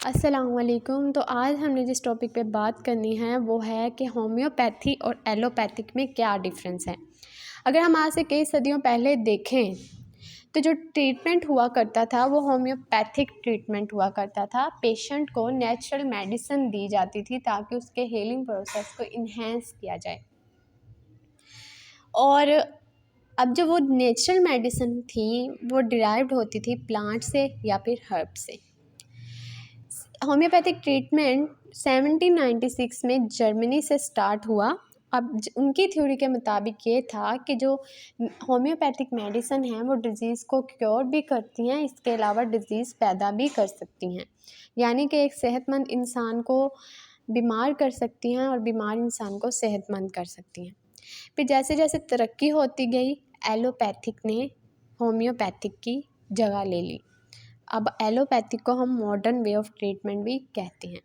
अस्सलामुअलैकुम। तो आज हमने जिस टॉपिक पे बात करनी है वो है कि होम्योपैथी और एलोपैथिक में क्या डिफरेंस है। अगर हम आज से कई सदियों पहले देखें तो जो ट्रीटमेंट हुआ करता था वो होम्योपैथिक ट्रीटमेंट हुआ करता था। पेशेंट को नेचुरल मेडिसिन दी जाती थी ताकि उसके हीलिंग प्रोसेस को इन्हेंस किया जाए। और अब जो वो नेचुरल मेडिसिन थी वो डिराइव्ड होती थी प्लांट से या फिर हर्ब से। होम्योपैथिक ट्रीटमेंट 1796 में जर्मनी से स्टार्ट हुआ। अब उनकी थ्योरी के मुताबिक ये था कि जो होम्योपैथिक मेडिसिन है वो डिज़ीज़ को क्योर भी करती हैं, इसके अलावा डिज़ीज़ पैदा भी कर सकती हैं, यानी कि एक सेहतमंद इंसान को बीमार कर सकती हैं और बीमार इंसान को सेहतमंद कर सकती हैं। फिर जैसे जैसे तरक्की होती गई एलोपैथिक ने होम्योपैथिक की जगह ले ली। अब एलोपैथिक को हम मॉडर्न वे ऑफ ट्रीटमेंट भी कहते हैं।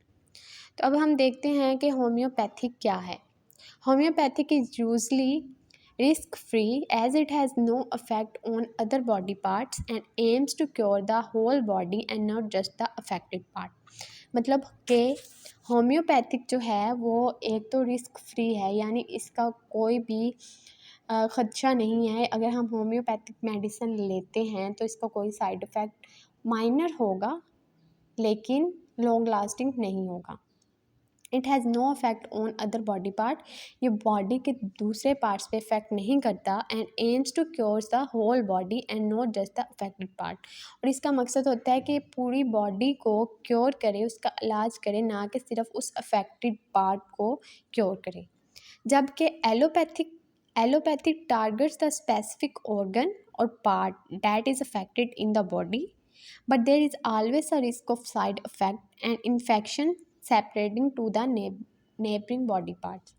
तो अब हम देखते हैं कि होम्योपैथिक क्या है। Homeopathic is usually risk free as it has no affect on other body parts and aims to cure the whole body and not just the affected part. मतलब कि होम्योपैथिक जो है वो एक तो रिस्क फ्री है, यानी इसका कोई भी ख़दशा नहीं है। अगर हम होम्योपैथिक मेडिसिन लेते हैं तो इसका कोई साइड इफ़ेक्ट माइनर होगा लेकिन लॉन्ग लास्टिंग नहीं होगा। It has no affect on other body part, ये बॉडी के दूसरे पार्ट्स पे इफेक्ट नहीं करता। And aims to cure the whole body and not just the affected part. और इसका मकसद होता है कि पूरी बॉडी को क्योर करे, उसका इलाज करे, ना कि सिर्फ उस अफेक्टेड पार्ट को क्योर करे। जबकि allopathy targets the specific organ और part that is affected in the body, but there is always a risk of side effect and infection separating to the neighboring body parts।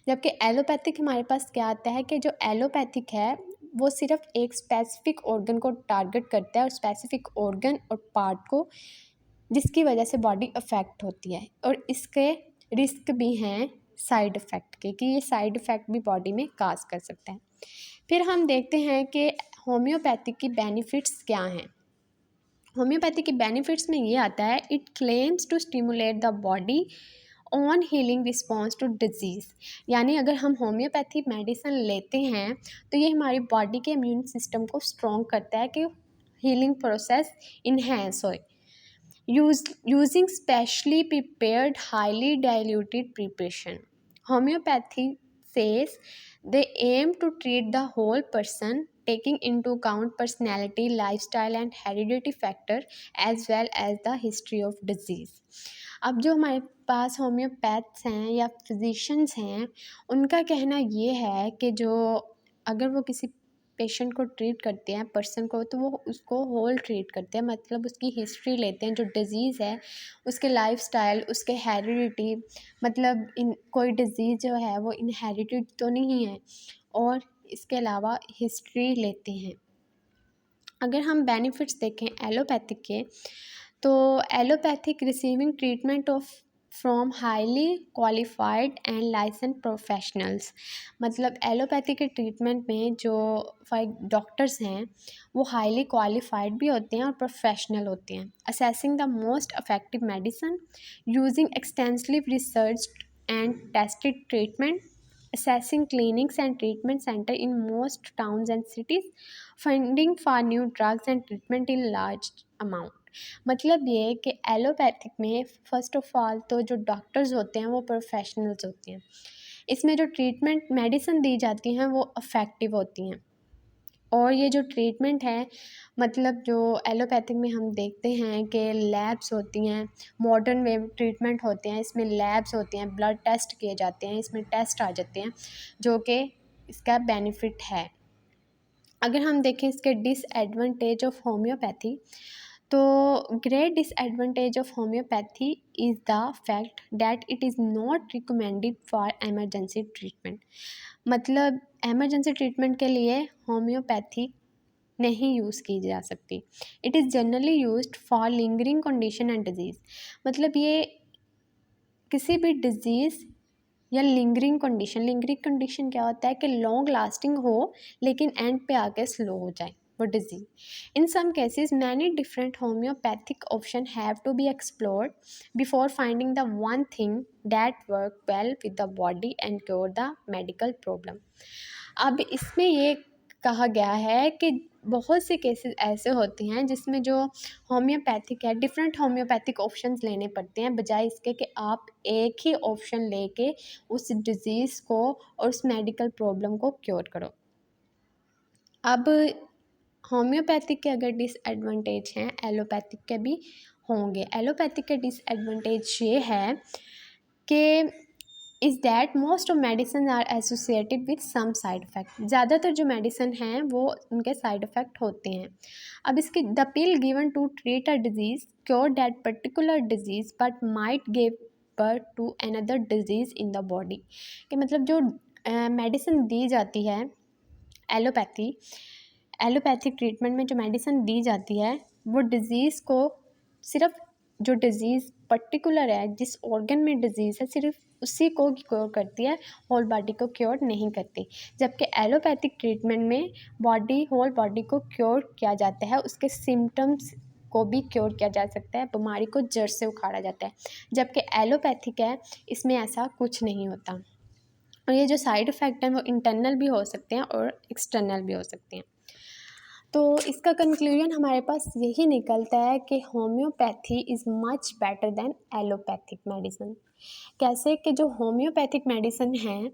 जबकि allopathic हमारे पास क्या आता है कि जो एलोपैथिक है वो सिर्फ एक स्पेसिफिक ऑर्गन को टारगेट करता है और स्पेसिफिक ऑर्गन और पार्ट को, जिसकी वजह से बॉडी अफेक्ट होती है। और इसके रिस्क भी हैं साइड इफ़ेक्ट के, कि ये साइड इफ़ेक्ट भी बॉडी में काज कर सकता है। फिर हम देखते हैं कि होम्योपैथिक की बेनिफिट्स क्या हैं। होम्योपैथी के बेनिफिट्स में ये आता है, it claims to stimulate the body on healing response to disease. यानी अगर हम होम्योपैथी मेडिसिन लेते हैं तो ये हमारी बॉडी के इम्यून सिस्टम को स्ट्रॉन्ग करता है कि हीलिंग प्रोसेस इन्हेंस हो। Using specially prepared highly diluted preparation, homeopathy says they aim to treat the whole person, taking into account personality, lifestyle and heredity factor as well as the history of disease। अब जो हमारे पास homeopaths हैं या physicians हैं उनका कहना ये है कि जो अगर वो किसी पेशेंट को ट्रीट करते हैं, पर्सन को, तो वो उसको होल ट्रीट करते हैं। मतलब उसकी हिस्ट्री लेते हैं, जो डिज़ीज़ है उसके लाइफस्टाइल, उसके हेरिडिटी, मतलब इन कोई डिज़ीज़ जो है वो इनहेरिटेड तो नहीं है, और इसके अलावा हिस्ट्री लेते हैं। अगर हम बेनिफिट्स देखें एलोपैथिक के, तो allopathic receiving treatment of from highly qualified and licence professionals. मतलब एलोपैथी के ट्रीटमेंट में जो डॉक्टर्स हैं वो हाईली क्वालिफाइड भी होते हैं और प्रोफेशनल होते हैं। Assessing the most effective medicine using extensive research and tested treatment, assessing clinics and treatment center in most towns and cities, funding for new drugs and treatment in large amount। मतलब ये है कि allopathic में first of all तो जो doctors होते हैं वो प्रोफेशनल्स होते हैं। इसमें जो ट्रीटमेंट मेडिसिन दी जाती हैं वो इफ़ेक्टिव होती हैं। और ये जो ट्रीटमेंट है, मतलब जो एलोपैथिक में हम देखते हैं कि लैब्स होती हैं, मॉडर्न वे ट्रीटमेंट होते हैं, इसमें लैब्स होते हैं, ब्लड टेस्ट किए जाते हैं, इसमें टेस्ट आ जाते हैं, जो कि इसका बेनिफिट है। अगर हम देखें इसके डिसएडवांटेज ऑफ होम्योपैथी, तो great disadvantage of homeopathy is the fact that it is not recommended for emergency treatment. मतलब एमरजेंसी ट्रीटमेंट के लिए होम्योपैथी नहीं यूज़ की जा सकती। It is generally used for lingering condition and disease. मतलब ये किसी भी डिज़ीज़ या लिंगरिंग कंडीशन क्या होता है कि लॉन्ग लास्टिंग हो लेकिन एंड पे आके स्लो हो जाए, वो disease. In some cases many different homeopathic option have to be explored before finding the one thing that work well with the body and cure the medical problem. अब इसमें ये कहा गया है कि बहुत से केसेस ऐसे होते हैं जिसमें जो होम्योपैथिक है, डिफरेंट होम्योपैथिक ऑप्शंस लेने पड़ते हैं, बजाय इसके कि आप एक ही ऑप्शन लेके उस डिज़ीज़ को और उस मेडिकल प्रॉब्लम को क्योर करो। अब होम्योपैथिक के अगर डिसएडवांटेज हैं, एलोपैथिक के भी होंगे। एलोपैथिक के डिसएडवांटेज ये है कि is that most of medicine are associated with some side effect. ज़्यादातर जो मेडिसिन हैं वो उनके साइड इफ़ेक्ट होते हैं। अब इसकी the pill given to treat a disease cure that particular disease but might give birth to another disease in the body. कि मतलब जो मेडिसिन दी जाती है एलोपैथिक ट्रीटमेंट में जो मेडिसिन दी जाती है वो डिज़ीज़ को सिर्फ जो डिज़ीज़ पर्टिकुलर है, जिस ऑर्गन में डिज़ीज़ है, सिर्फ उसी को क्योर करती है, होल बॉडी को क्योर नहीं करती। जबकि एलोपैथिक ट्रीटमेंट में होल बॉडी को क्योर किया जाता है, उसके सिम्टम्स को भी क्योर किया जा सकता है, बीमारी को जड़ से उखाड़ा जाता है। जबकि एलोपैथिक है, इसमें ऐसा कुछ नहीं होता। और ये जो साइड इफ़ेक्ट हैं वो इंटरनल भी हो सकते हैं और एक्सटर्नल भी हो सकते हैं। तो इसका कंक्लूजन हमारे पास यही निकलता है कि homeopathy is much better than allopathic medicine. कैसे कि जो होम्योपैथिक मेडिसिन है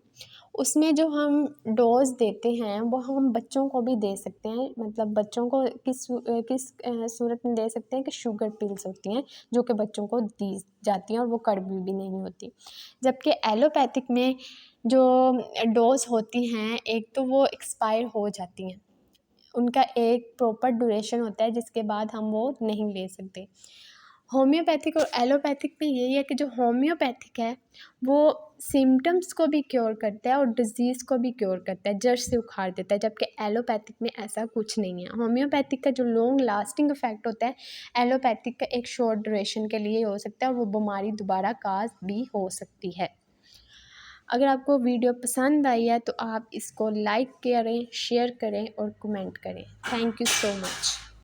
उसमें जो हम डोज देते हैं वो हम बच्चों को भी दे सकते हैं। मतलब बच्चों को किस सूरत में दे सकते हैं कि शुगर पिल्स होती हैं जो कि बच्चों को दी जाती हैं और वो कड़वी भी नहीं होती। जबकि एलोपैथिक में जो डोज होती हैं एक तो वो एक्सपायर हो जाती हैं, उनका एक प्रॉपर ड्यूरेशन होता है जिसके बाद हम वो नहीं ले सकते। होम्योपैथिक और एलोपैथिक में यही है कि जो होम्योपैथिक है वो सिम्टम्स को भी क्योर करता है और डिज़ीज़ को भी क्योर करता है, जड़ से उखाड़ देता है। जबकि एलोपैथिक में ऐसा कुछ नहीं है। होम्योपैथिक का जो लॉन्ग लास्टिंग इफेक्ट होता है, एलोपैथिक का एक शॉर्ट ड्यूरेशन के लिए हो सकता है और वो बीमारी दोबारा काज भी हो सकती है। अगर आपको वीडियो पसंद आई है तो आप इसको लाइक करें, शेयर करें और कमेंट करें। Thank you so much.